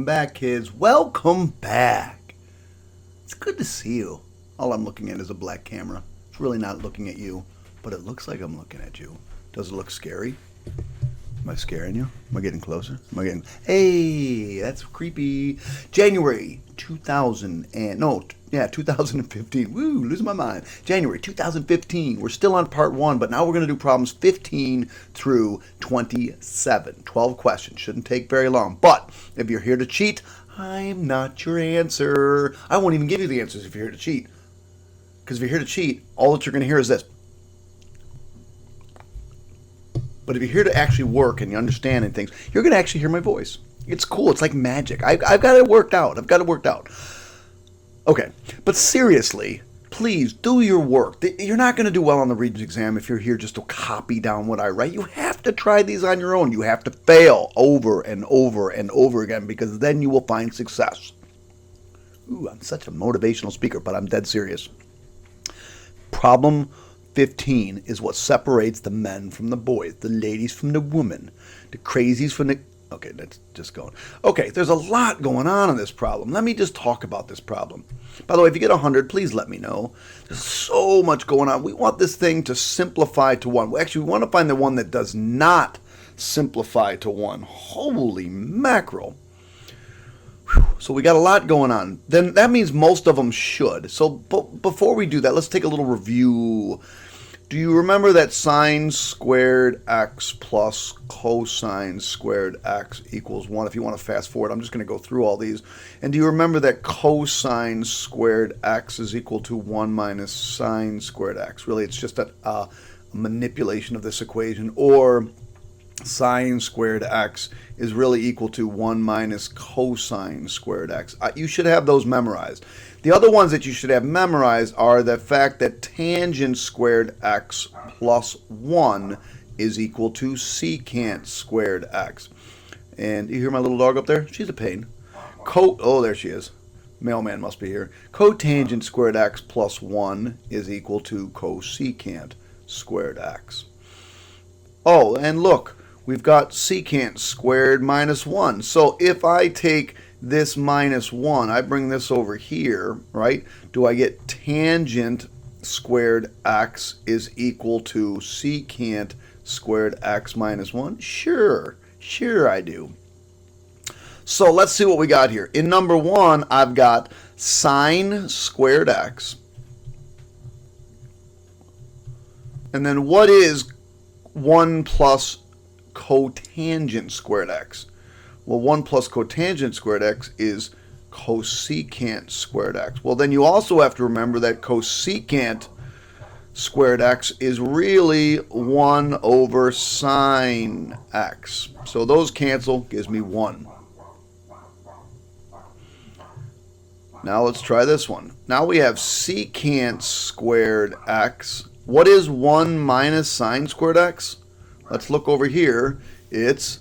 Welcome back, kids. Welcome back. It's good to see you. All I'm looking at is a black camera. It's really not looking at you, but it looks like I'm looking at you. Does it look scary? Am I scaring you? Am I getting closer? Am I getting... Hey, that's creepy. January 2015. Woo, losing my mind. January 2015. We're still on part 1, but now we're going to do problems 15 through 27. 12 questions. Shouldn't take very long. But if you're here to cheat, I'm not your answer. I won't even give you the answers if you're here to cheat. Because if you're here to cheat, all that you're going to hear is this. But if you're here to actually work and you understand and things, you're going to actually hear my voice. It's cool. It's like magic. I've got it worked out. Okay, but seriously, please do your work. You're not going to do well on the Regents exam if you're here just to copy down what I write. You have to try these on your own. You have to fail over and over and over again because then you will find success. Ooh, I'm such a motivational speaker, but I'm dead serious. Problem 15 is what separates the men from the boys, the ladies from the women, the crazies from the... Okay, that's just going. Okay, there's a lot going on in this problem. Let me just talk about this problem. By the way, if you get 100, please let me know. There's so much going on. We want this thing to simplify to 1. Actually, we want to find the one that does not simplify to 1. Holy mackerel. So we got a lot going on. Then that means most of them should. So before we do that, let's take a little review. Do you remember that sine squared x plus cosine squared x equals 1? If you want to fast forward, I'm just going to go through all these. And do you remember that cosine squared x is equal to 1 minus sine squared x? Really, it's just a manipulation of this equation. Or sine squared x is really equal to 1 minus cosine squared x. You should have those memorized. The other ones that you should have memorized are the fact that tangent squared x plus 1 is equal to secant squared x. And you hear my little dog up there? She's a pain. Oh, there she is. Mailman must be here. Cotangent squared x plus 1 is equal to cosecant squared x. Oh, and look, we've got secant squared minus 1. So if I take this minus 1, I bring this over here, right? Do I get tangent squared x is equal to secant squared x minus 1? Sure I do. So let's see what we got here. In number 1, I've got sine squared x. And then what is 1 plus cotangent squared x? Well, 1 plus cotangent squared x is cosecant squared x. Well, then you also have to remember that cosecant squared x is really 1 over sine x. So those cancel, gives me 1. Now let's try this one. Now we have secant squared x. What is 1 minus sine squared x? Let's look over here. It's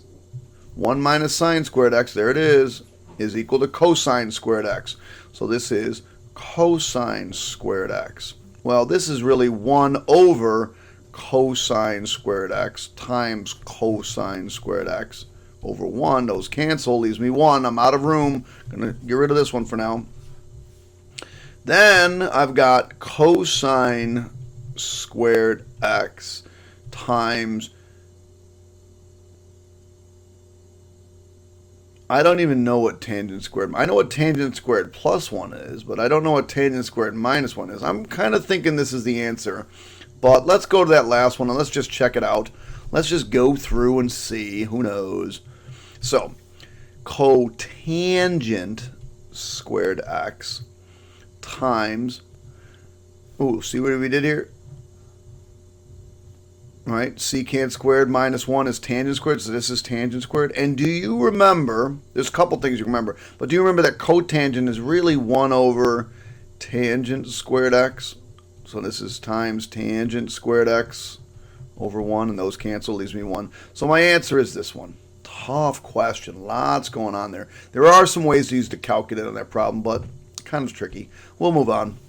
1 minus sine squared x, there it is equal to cosine squared x. So this is cosine squared x. Well, this is really 1 over cosine squared x times cosine squared x over 1. Those cancel, leaves me 1. I'm out of room. Going to get rid of this one for now. Then I've got cosine squared x times... I don't even know what tangent squared... I know what tangent squared plus 1 is, but I don't know what tangent squared minus 1 is. I'm kind of thinking this is the answer. But let's go to that last one and let's just check it out. Let's just go through and see. Who knows? So, cotangent squared x times... Ooh, see what we did here? Right, secant squared minus 1 is tangent squared, so this is tangent squared. And do you remember, there's a couple things you remember, but do you remember that cotangent is really 1 over tangent squared x? So this is times tangent squared x over 1, and those cancel, leaves me 1. So my answer is this one. Tough question, lots going on there. There are some ways to use the calculator on that problem, but kind of tricky. We'll move on.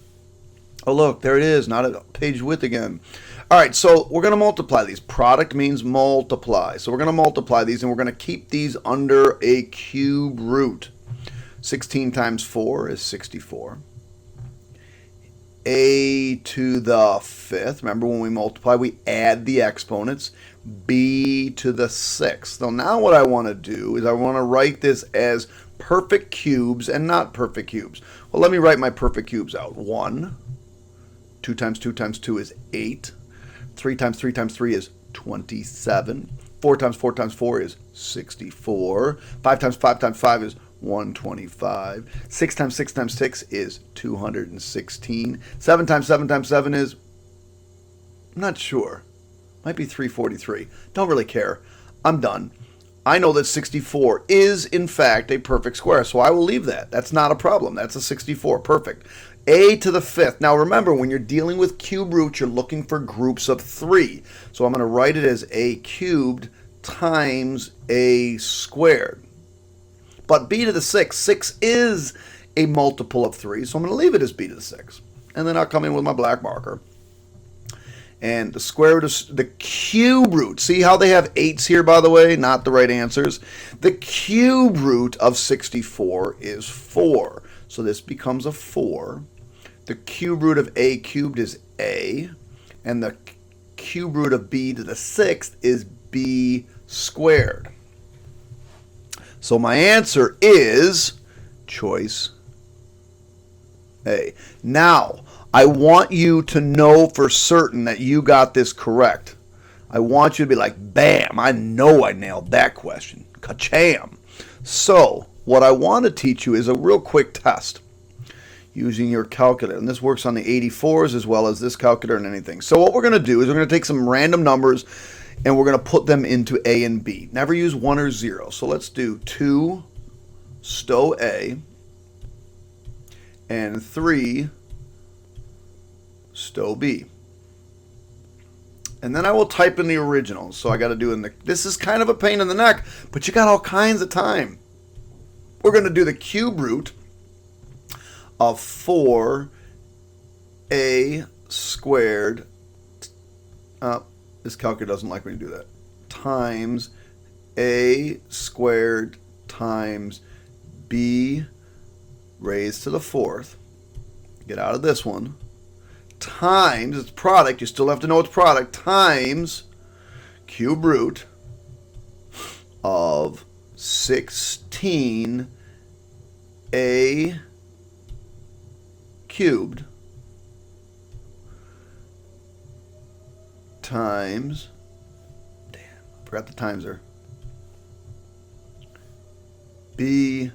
Oh, look, there it is, not a page width again. All right, so we're going to multiply these. Product means multiply. So we're going to multiply these, and we're going to keep these under a cube root. 16 times 4 is 64. A to the fifth. Remember when we multiply, we add the exponents. B to the sixth. So now what I want to do is I want to write this as perfect cubes and not perfect cubes. Well, let me write my perfect cubes out. 1, 2 times 2 times 2 is 8. 3 times 3 times 3 is 27. 4 times 4 times 4 is 64. 5 times 5 times 5 is 125. 6 times 6 times 6 is 216. 7 times 7 times 7 is, I'm not sure. Might be 343. Don't really care. I'm done. I know that 64 is, in fact, a perfect square, so I will leave that. That's not a problem. That's a 64. Perfect. A to the fifth. Now remember, when you're dealing with cube roots, you're looking for groups of 3. So I'm going to write it as a cubed times a squared. But b to the sixth, 6 is a multiple of 3, so I'm going to leave it as b to the sixth. And then I'll come in with my black marker. And the square root of the cube root, see how they have 8s here, by the way, not the right answers. The cube root of 64 is 4. So this becomes a 4. The cube root of a cubed is a. And the cube root of b to the sixth is b squared. So my answer is choice A. Now, I want you to know for certain that you got this correct. I want you to be like, bam, I know I nailed that question. Ka-cham. So, what I want to teach you is a real quick test using your calculator. And this works on the 84s as well as this calculator and anything. So what we're going to do is we're going to take some random numbers and we're going to put them into A and B. Never use 1 or 0. So let's do 2 stow A and 3 stow B. And then I will type in the original. So I got to do in the, this is kind of a pain in the neck, but you got all kinds of time. We're going to do the cube root of 4A squared. This calculator doesn't like when you do that. Times A squared times B raised to the fourth. Get out of this one. Times, it's product, you still have to know it's product, times cube root of 16A cubed times, damn, I forgot the times there, B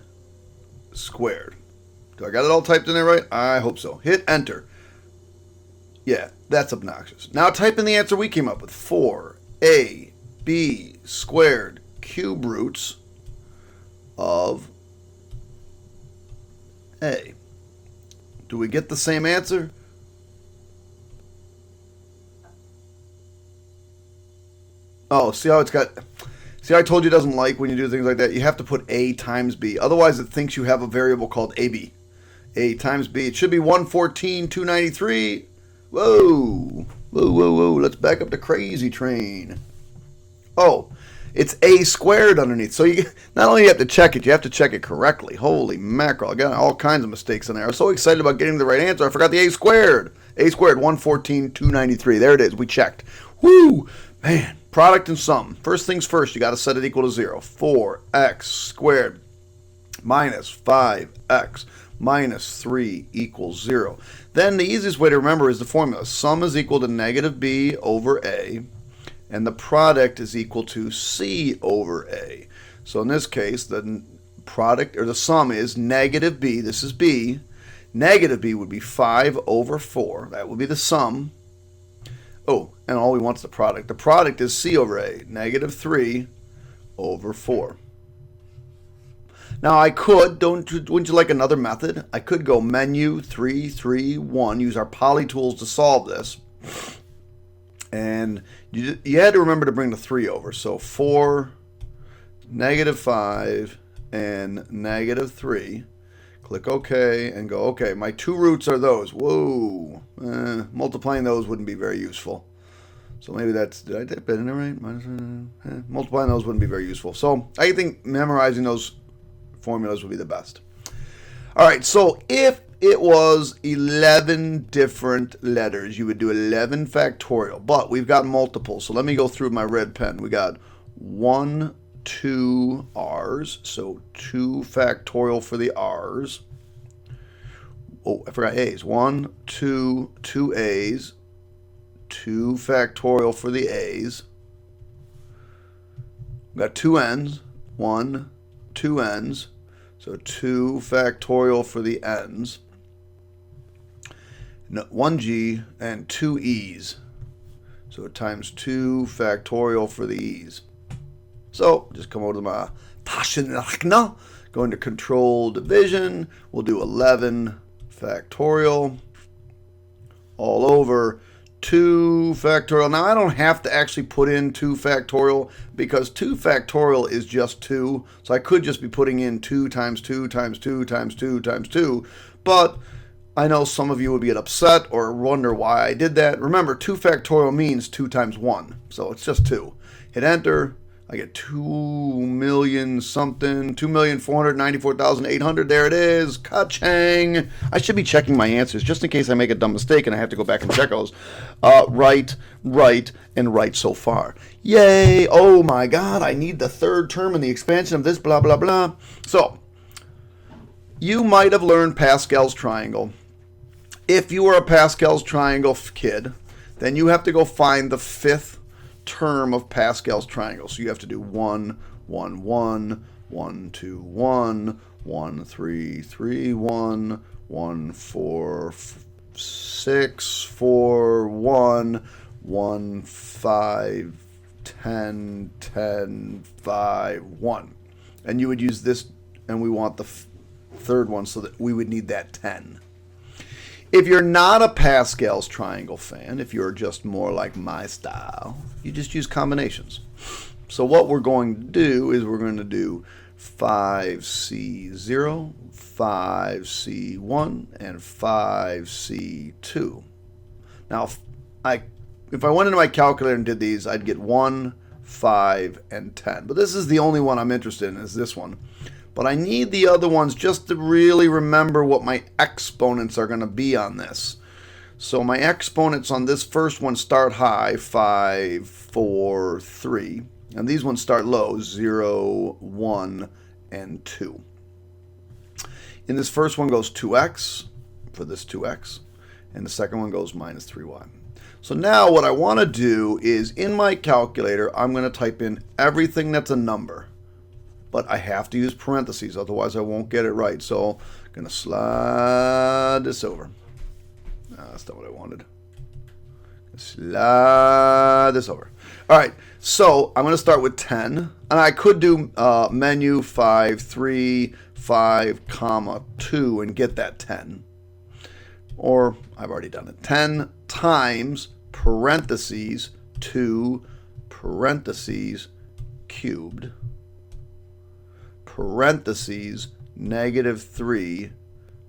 squared. Do I got it all typed in there right? I hope so. Hit enter. Yeah, that's obnoxious. Now type in the answer we came up with. 4AB squared cube roots of A. Do we get the same answer? Oh, see how it's got... See how I told you it doesn't like when you do things like that? You have to put A times B. Otherwise, it thinks you have a variable called AB. A times B. It should be 114, 293. Whoa. Whoa, whoa, whoa. Let's back up the crazy train. Oh, it's A squared underneath. So you not only have to check it, you have to check it correctly. Holy mackerel. I got all kinds of mistakes in there. I was so excited about getting the right answer, I forgot the A squared. A squared, 114, 293. There it is. We checked. Woo! Man, product and sum. First things first, you got to set it equal to 0. 4x squared minus 5x minus 3 equals 0. Then the easiest way to remember is the formula. Sum is equal to negative b over a, and the product is equal to c over a. So in this case, the product, or the sum is negative b, this is b. Negative b would be 5 over 4. That would be the sum. Oh, and all we want is the product. The product is c over a, negative 3 over 4. Now I could, wouldn't you like another method? I could go menu 3, 3, 1, use our poly tools to solve this. And you had to remember to bring the 3 over. So 4, negative 5, and negative 3. Click OK and go, okay, my two roots are those. Whoa. Multiplying those wouldn't be very useful. So maybe that's, did I type it in there right? Multiplying those wouldn't be very useful. So I think memorizing those formulas would be the best. All right, so if it was 11 different letters, you would do 11 factorial, but we've got multiples. So let me go through my red pen. We got 1, 2 R's, so 2 factorial for the R's. Oh, I forgot A's. 1, 2, 2 A's, 2 factorial for the A's. We've got 2 N's, 1, 2 N's, so 2 factorial for the N's. 1 G and 2 E's, so times 2 factorial for the E's. So just come over to my Taschenrechner, go into control division. We'll do 11 factorial all over 2 factorial. Now I don't have to actually put in 2 factorial because 2 factorial is just 2. So I could just be putting in 2 times 2 times 2 times 2 times 2. But I know some of you would get upset or wonder why I did that. Remember, 2 factorial means 2 times 1. So it's just 2. Hit enter. I get 2 million something, 2,494,800. There it is. Ka-chang. I should be checking my answers just in case I make a dumb mistake and I have to go back and check those. Right, and right so far. Yay. Oh my God. I need the third term in the expansion of this blah, blah, blah. So you might have learned Pascal's triangle. If you were a Pascal's triangle kid, then you have to go find the 5th term of Pascal's triangle. So you have to do 1, 1, 1, 1, 2, 1, 1, 3, 3, 1, 1, 4, 6, 4, 1, 1, 5, 10, 10, 5, 1. And you would use this, and we want the third one, so that we would need that 10. If you're not a Pascal's triangle fan, if you're just more like my style, you just use combinations. So what we're going to do is we're going to do 5C0, 5C1, and 5C2. Now, if I went into my calculator and did these, I'd get 1, 5, and 10. But this is the only one I'm interested in, is this one. But I need the other ones just to really remember what my exponents are going to be on this. So my exponents on this first one start high, 5, 4, 3. And these ones start low, 0, 1, and 2. In this first one goes 2x for this 2x. And the second one goes minus 3y. So now what I want to do is in my calculator, I'm going to type in everything that's a number. But I have to use parentheses, otherwise I won't get it right. So I'm going to slide this over. That's not what I wanted. Slide this over. All right, so I'm going to start with 10. And I could do menu 5, 3, 5, comma 2 and get that 10. Or I've already done it. 10 times parentheses 2 parentheses cubed. Parentheses negative 3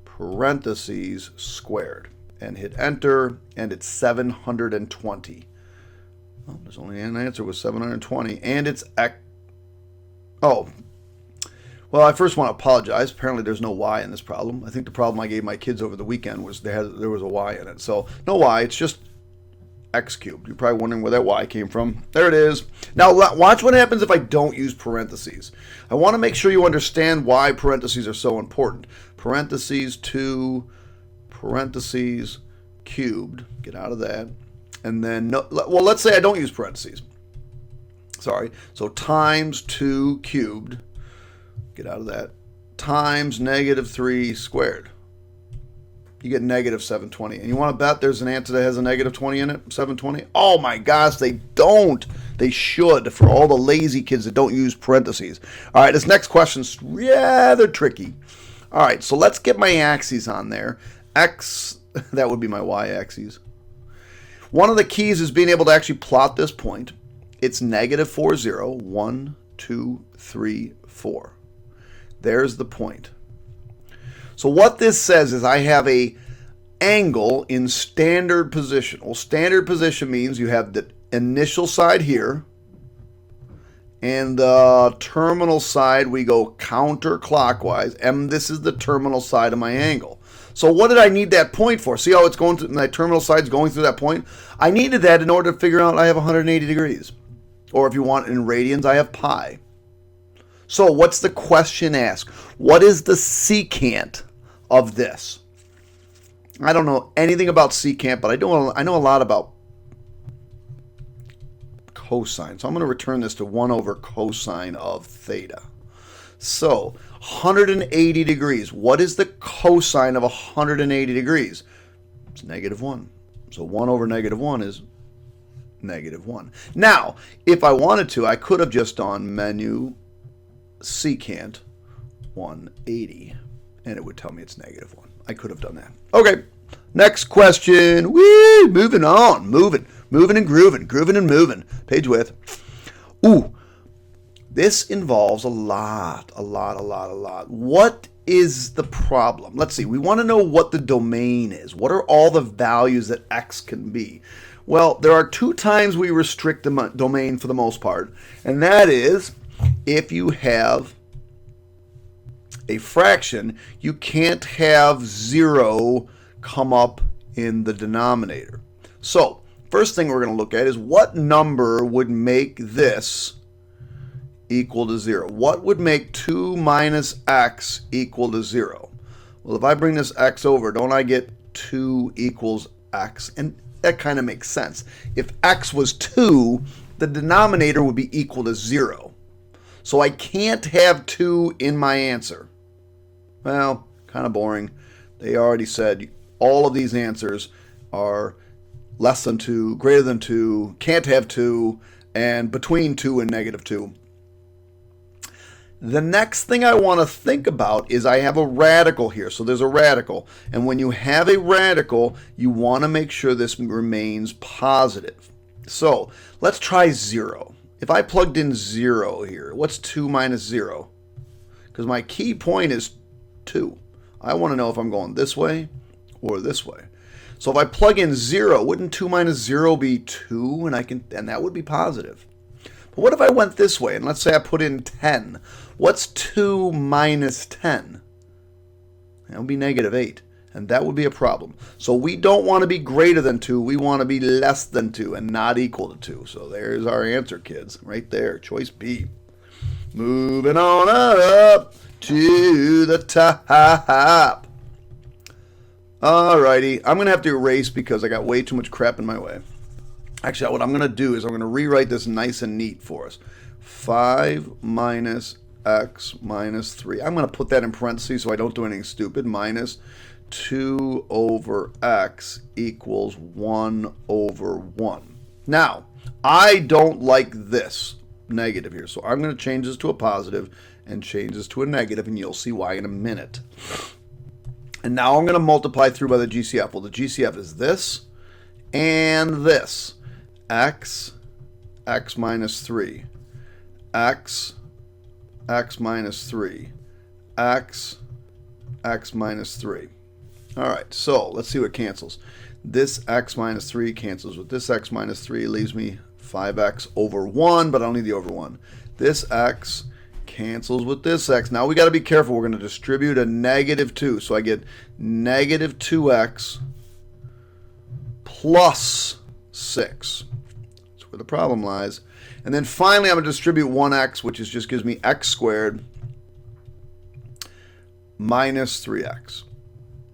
parentheses squared, and hit enter, and it's 720. Well, there's only an answer with 720, and it's well, I first want to apologize. Apparently there's no y in this problem. I think the problem I gave my kids over the weekend was there was a y in it. So no y, it's just x cubed. You're probably wondering where that y came from. There it is. Now watch what happens if I don't use parentheses. I want to make sure you understand why parentheses are so important. Parentheses 2 parentheses cubed. Get out of that. And then, well, let's say I don't use parentheses. Sorry. So times 2 cubed. Get out of that. Times negative 3 squared. You get negative 720. And you want to bet there's an answer that has a negative 20 in it? 720? Oh my gosh, they don't. They should, for all the lazy kids that don't use parentheses. All right, this next question's rather tricky. All right, so let's get my axes on there. X, that would be my y-axis. One of the keys is being able to actually plot this point. It's negative 4, 0, 1, 2, 3, 4. There's the point. So what this says is I have a angle in standard position. Well, standard position means you have the initial side here, And the terminal side, we go counterclockwise, and this is the terminal side of my angle. So what did I need that point for? See how it's going to, my terminal side's going through that point? I needed that in order to figure out I have 180 degrees. Or if you want in radians, I have pi. So what's the question asked? What is the secant of this? I don't know anything about secant, but I know a lot about cosine. So I'm going to return this to 1 over cosine of theta. So 180 degrees. What is the cosine of 180 degrees? It's -1. So 1 over -1 is -1. Now, if I wanted to, I could have just done menu secant 180, and it would tell me it's -1. I could have done that. Okay, next question. Woo! Moving on. Moving and grooving. Grooving and moving. Page width. Ooh, this involves a lot. What is the problem? Let's see. We want to know what the domain is. What are all the values that x can be? Well, there are 2 times we restrict the domain for the most part, and that is if you have a fraction, you can't have 0 come up in the denominator. So, first thing we're going to look at is what number would make this equal to 0? What would make 2 minus x equal to 0? Well, if I bring this x over, don't I get 2 equals x? And that kind of makes sense. If x was 2, the denominator would be equal to 0. So I can't have 2 in my answer. Well, kind of boring. They already said all of these answers are less than 2, greater than 2, can't have 2, and between 2 and -2. The next thing I want to think about is I have a radical here. So there's a radical. And when you have a radical, you want to make sure this remains positive. So let's try 0. If I plugged in 0 here, what's 2 minus 0? Because my key point is 2. I want to know if I'm going this way or this way. So if I plug in 0, wouldn't 2 minus 0 be 2? And that would be positive. But what if I went this way? And let's say I put in 10. What's 2 minus 10? That would be -8. And that would be a problem. So we don't want to be greater than 2. We want to be less than 2 and not equal to 2. So there's our answer, kids. Right there. Choice B. Moving on up to the top. Alrighty. I'm going to have to erase because I got way too much crap in my way. Actually, what I'm going to do is I'm going to rewrite this nice and neat for us. 5 minus x minus 3. I'm going to put that in parentheses so I don't do anything stupid. Minus 2 over x equals 1 over 1. Now, I don't like this negative here, so I'm going to change this to a positive and change this to a negative, and you'll see why in a minute. And now I'm going to multiply through by the GCF. Well, the GCF is this and this. X minus 3. X minus 3. X minus 3. All right, so let's see what cancels. This x minus 3 cancels with this x minus 3, leaves me 5x over 1, but I don't need the over 1. This x cancels with this x. Now we got to be careful. We're going to distribute a -2. So I get -2x plus 6. That's where the problem lies. And then finally I'm going to distribute 1x, which just gives me x squared minus 3x.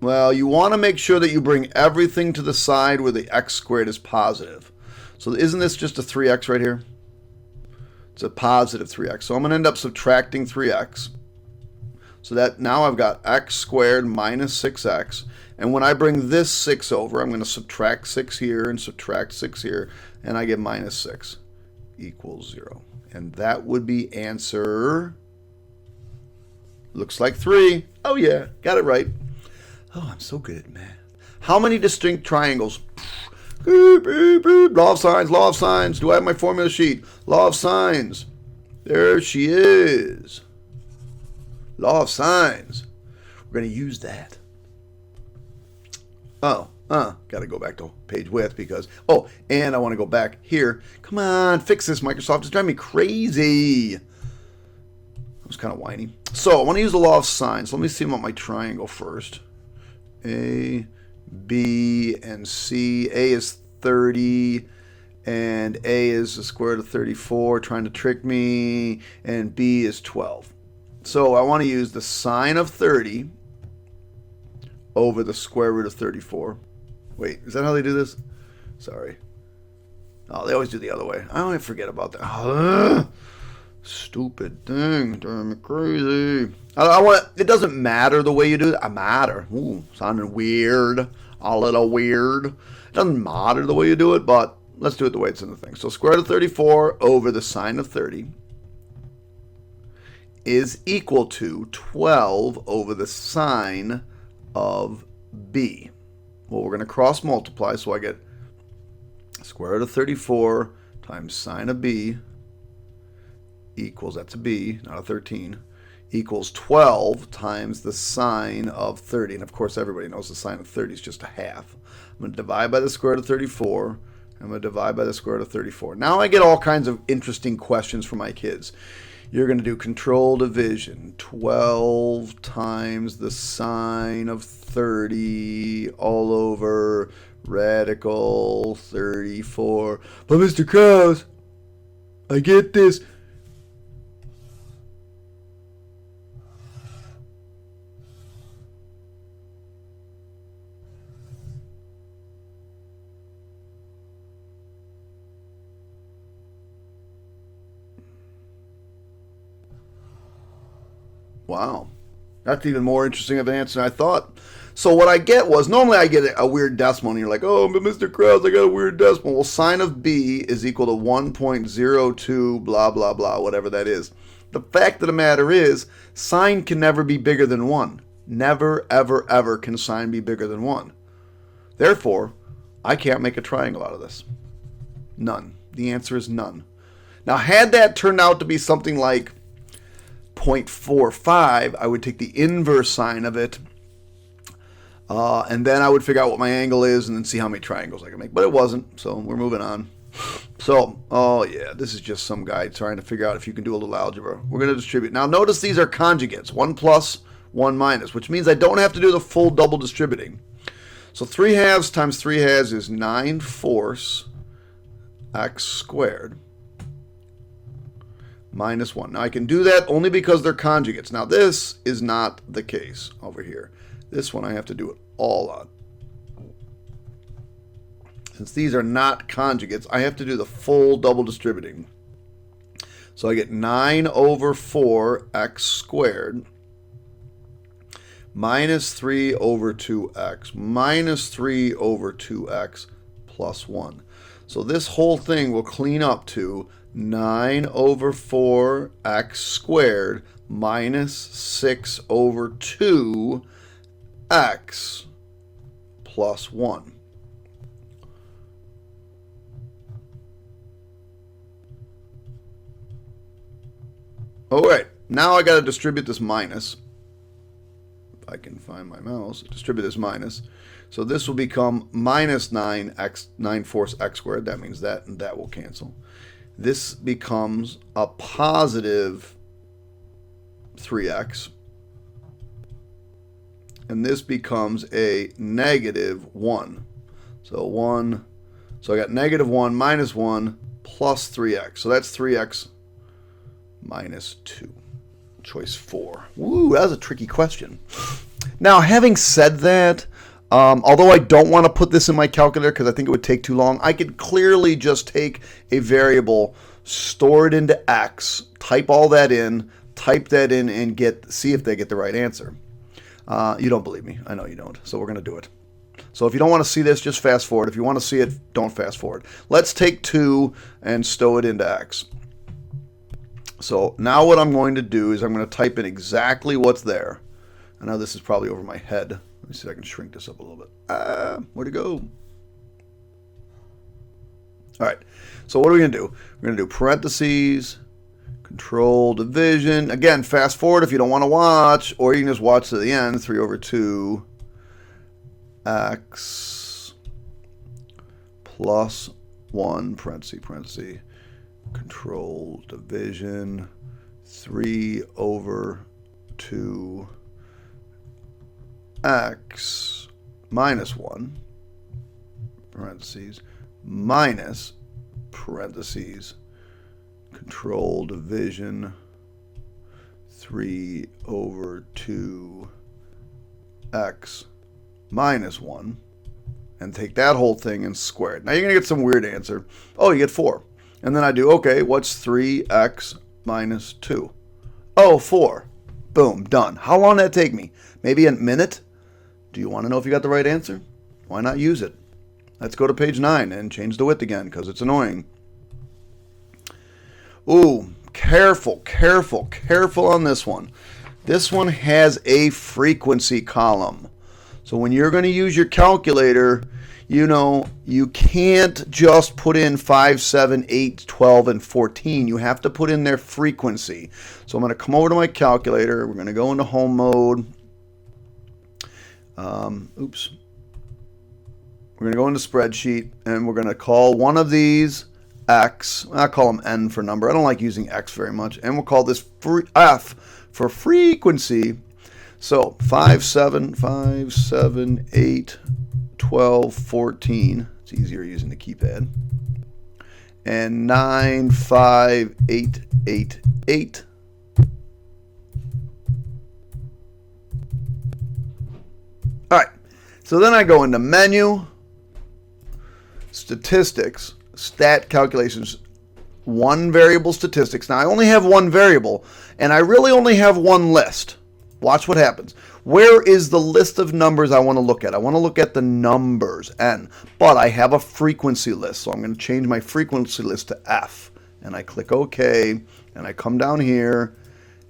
Well, you want to make sure that you bring everything to the side where the x squared is positive. So isn't this just a 3x right here? It's a positive 3x. So I'm going to end up subtracting 3x. So that now I've got x squared minus 6x. And when I bring this 6 over, I'm going to subtract 6 here and subtract 6 here. And I get minus 6 equals 0. And that would be answer, looks like 3. Oh yeah, got it right. Oh, I'm so good at math. How many distinct triangles? Law of sines, law of sines. Do I have my formula sheet? Law of sines. There she is. Law of sines. We're going to use that. Oh, Got to go back to page width because, oh, and I want to go back here. Come on, fix this, Microsoft. It's driving me crazy. It was kind of whiny. So I want to use the law of sines. Let me see about my triangle first. A, B, and C. A is 30, and A is the square root of 34, trying to trick me, and B is 12. So I want to use the sine of 30 over the square root of 34. Wait, is that how they do this? Sorry. Oh, they always do the other way. I don't forget about that. Ugh. Stupid thing. Driving me crazy. It doesn't matter the way you do it. I matter. Ooh, sounding weird. A little weird. It doesn't matter the way you do it, but let's do it the way it's in the thing. So square root of 34 over the sine of 30 is equal to 12 over the sine of B. Well, we're going to cross multiply, so I get square root of 34 times sine of B equals, that's a B, not a 13, equals 12 times the sine of 30. And of course, everybody knows the sine of 30 is just a half. I'm going to divide by the square root of 34. I'm going to divide by the square root of 34. Now I get all kinds of interesting questions from my kids. You're going to do control division. 12 times the sine of 30 all over radical 34. But Mr. Krause, I get this. Wow. That's even more interesting of an answer than I thought. So what I get was, normally I get a weird decimal, and you're like, oh, but Mr. Krause, I got a weird decimal. Well, sine of B is equal to 1.02, blah, blah, blah, whatever that is. The fact of the matter is, sine can never be bigger than 1. Never, ever, ever can sine be bigger than 1. Therefore, I can't make a triangle out of this. None. The answer is none. Now, had that turned out to be something like 0.45, I would take the inverse sine of it, and then I would figure out what my angle is and then see how many triangles I can make. But it wasn't, so we're moving on. So, oh yeah, this is just some guy trying to figure out if you can do a little algebra. We're going to distribute. Now notice these are conjugates, 1 plus, 1 minus, which means I don't have to do the full double distributing. So 3 halves times 3 halves is 9/4 x squared. Minus 1. Now I can do that only because they're conjugates. Now this is not the case over here. This one I have to do it all on. Since these are not conjugates, I have to do the full double distributing. So I get 9/4 x squared minus 3/2x minus 3/2x plus 1. So this whole thing will clean up to 9/4 x squared minus 6/2 x plus 1. All right, now I got to distribute this minus. If I can find my mouse, distribute this minus. So this will become minus 9/4 x squared. That means that and that will cancel. This becomes a positive 3x. And this becomes a negative 1. So 1. So I got negative 1 minus 1 plus 3x. So that's 3x minus 2. Choice 4. Woo, that was a tricky question. Now, having said that, although I don't want to put this in my calculator because I think it would take too long, I could clearly just take a variable, store it into x, type all that in, type that in, and see if they get the right answer. You don't believe me. I know you don't. So we're going to do it. So if you don't want to see this, just fast forward. If you want to see it, don't fast forward. Let's take 2 and stow it into x. So now what I'm going to do is I'm going to type in exactly what's there. I know this is probably over my head. Let me see if I can shrink this up a little bit. Where'd it go? All right. So what are we going to do? We're going to do parentheses, control division. Again, fast forward if you don't want to watch, or you can just watch to the end. 3/2 x plus 1, parenthesis, control division, 3 over 2 x minus 1, parentheses, minus, parentheses, control division, 3 over 2 x minus 1, and take that whole thing and square it. Now you're going to get some weird answer. Oh, you get 4. And then I do, okay, what's 3x minus 2? Oh, 4. Boom, done. How long did that take me? Maybe a minute? Do you want to know if you got the right answer? Why not use it? Let's go to page 9 and change the width again because it's annoying. Ooh, careful on this one. This one has a frequency column. So when you're going to use your calculator, you know, you can't just put in 5, 7, 8, 12, and 14. You have to put in their frequency. So I'm going to come over to my calculator. We're going to go into home mode. We're going to go into spreadsheet, and we're going to call one of these X. I'll call them N for number. I don't like using X very much. And we'll call this F for frequency. So 5, 7, 8, 12, 14. It's easier using the keypad. And 9, 5, 8, 8, 8. All right. So then I go into menu, statistics, stat calculations, one variable statistics. Now I only have one variable, and I really only have one list. Watch what happens. Where is the list of numbers I want to look at? I want to look at the numbers, N, but I have a frequency list, so I'm going to change my frequency list to F, and I click OK, and I come down here,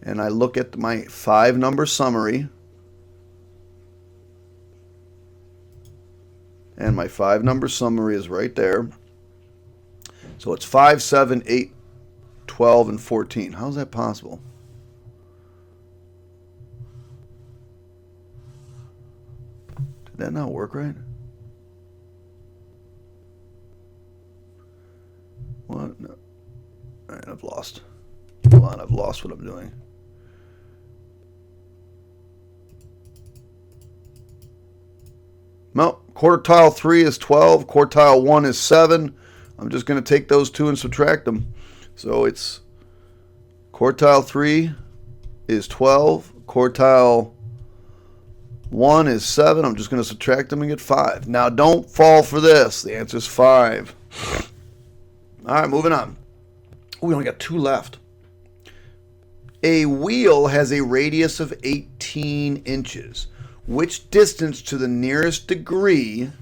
and I look at my 5-number summary, and my 5-number summary is right there. So it's 5, 7, 8, 12, and 14. How is that possible? Did that not work right? What? No. All right, I've lost. Hold on, I've lost what I'm doing. No, quartile 3 is 12, quartile 1 is 7. I'm just going to take those two and subtract them. So it's quartile 3 is 12, quartile 1 is 7. I'm just going to subtract them and get 5. Now don't fall for this. The answer is 5. All right, moving on. We only got 2 left. A wheel has a radius of 18 inches. Which distance to the nearest degree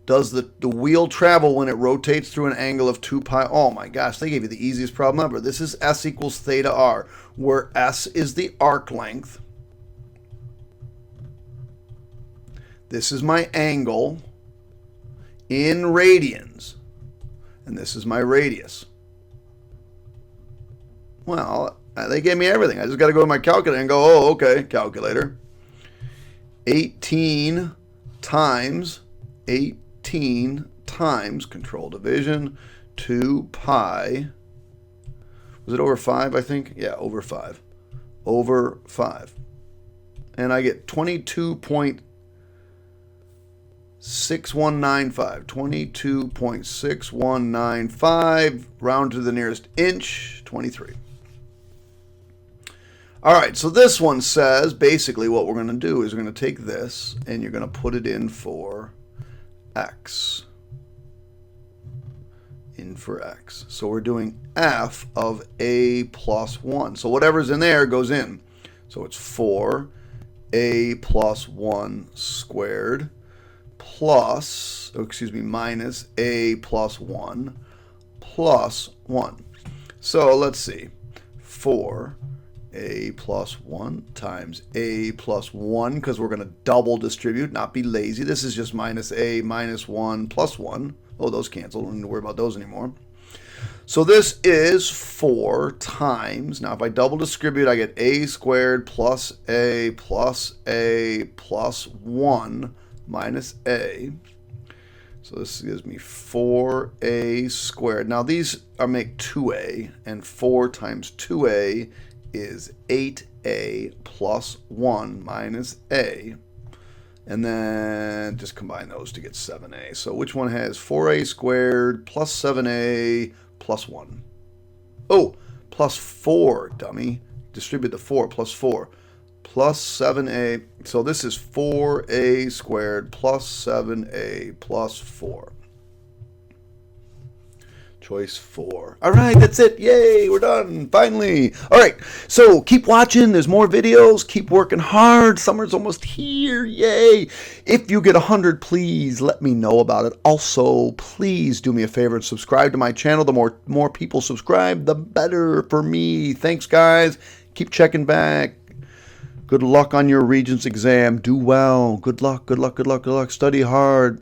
does the wheel travel when it rotates through an angle of 2 pi? Oh my gosh, they gave you the easiest problem ever. This is S equals theta r, where S is the arc length. This is my angle in radians, and this is my radius. Well, they gave me everything. I just got to go to my calculator and go, oh, okay, calculator. 18 times control division, 2 pi. Was it over 5, I think? Yeah, over 5. Over 5. And I get 22.6195. 22.6195. Round to the nearest inch, 23. All right, so this one says basically what we're going to do is we're going to take this and you're going to put it in for x. In for x. So we're doing f of a plus 1. So whatever's in there goes in. So it's 4a plus 1 squared plus, minus a plus 1 plus 1. So let's see. 4a plus 1 times a plus 1, because we're going to double distribute, not be lazy. This is just minus a minus 1 plus 1. Oh, those cancel. Don't need to worry about those anymore. So this is 4 times, now if I double distribute, I get a squared plus a plus 1 minus a. So this gives me 4a squared. Now these are make 2a, and 4 times 2a is 8a plus 1 minus a. And then just combine those to get 7a. So which one has 4a squared plus 7a plus 1? Oh, plus 4, dummy. Distribute the 4, plus 4. Plus 7a. So this is 4a squared plus 7a plus 4. Choice 4. All right, that's it. Yay, we're done. Finally. All right, so keep watching. There's more videos. Keep working hard. Summer's almost here. Yay. If you get 100, please let me know about it. Also, please do me a favor and subscribe to my channel. The more people subscribe, the better for me. Thanks, guys. Keep checking back. Good luck on your Regents exam. Do well. Good luck, good luck, good luck, good luck. Study hard.